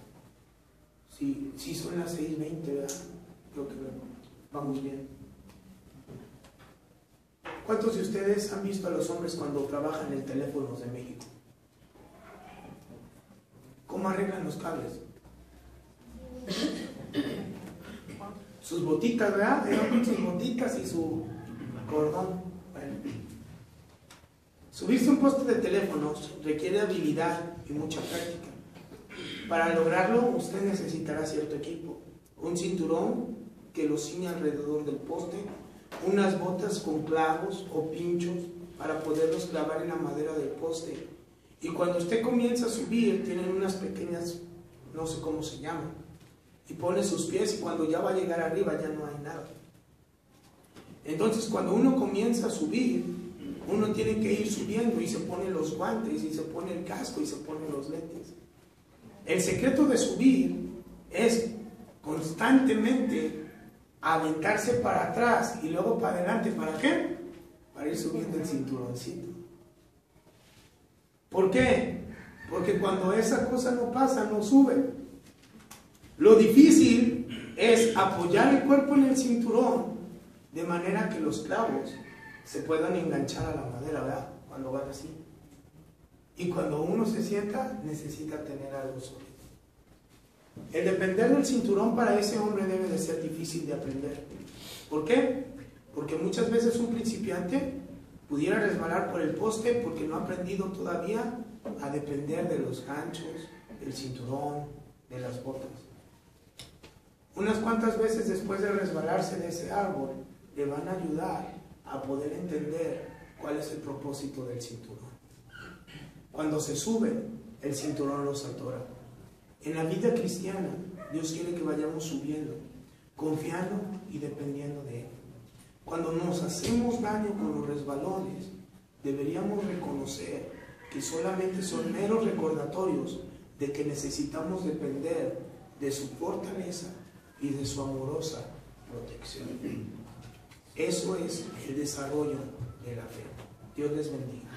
Sí, son las 6:20, ¿verdad? Creo que vamos bien. ¿Cuántos de ustedes han visto a los hombres cuando trabajan en teléfonos de México? ¿Cómo arreglan los cables? Sus botitas, ¿verdad? Con sus botitas y su cordón. Bueno. Subirse un poste de teléfonos requiere habilidad y mucha práctica. Para lograrlo, usted necesitará cierto equipo. Un cinturón que lo ciña alrededor del poste, unas botas con clavos o pinchos para poderlos clavar en la madera del poste. Y cuando usted comienza a subir, tienen unas pequeñas, no sé cómo se llaman, y pone sus pies y cuando ya va a llegar arriba ya no hay nada. Entonces cuando uno comienza a subir, uno tiene que ir subiendo y se pone los guantes y se pone el casco y se pone los lentes. El secreto de subir es constantemente aventarse para atrás y luego para adelante. ¿Para qué? Para ir subiendo el cinturoncito. ¿Por qué? Porque cuando esa cosa no pasa, no sube. Lo difícil es apoyar el cuerpo en el cinturón de manera que los clavos se puedan enganchar a la madera, ¿verdad? Cuando van así. Y cuando uno se sienta, necesita tener algo sólido. El depender del cinturón para ese hombre debe de ser difícil de aprender. ¿Por qué? Porque muchas veces un principiante pudiera resbalar por el poste porque no ha aprendido todavía a depender de los ganchos, del cinturón, de las botas. Unas cuantas veces después de resbalarse de ese árbol, le van a ayudar a poder entender cuál es el propósito del cinturón. Cuando se suben, el cinturón los atora. En la vida cristiana, Dios quiere que vayamos subiendo, confiando y dependiendo de Él. Cuando nos hacemos daño con los resbalones, deberíamos reconocer que solamente son meros recordatorios de que necesitamos depender de su fortaleza y de su amorosa protección. Eso es el desarrollo de la fe. Dios les bendiga.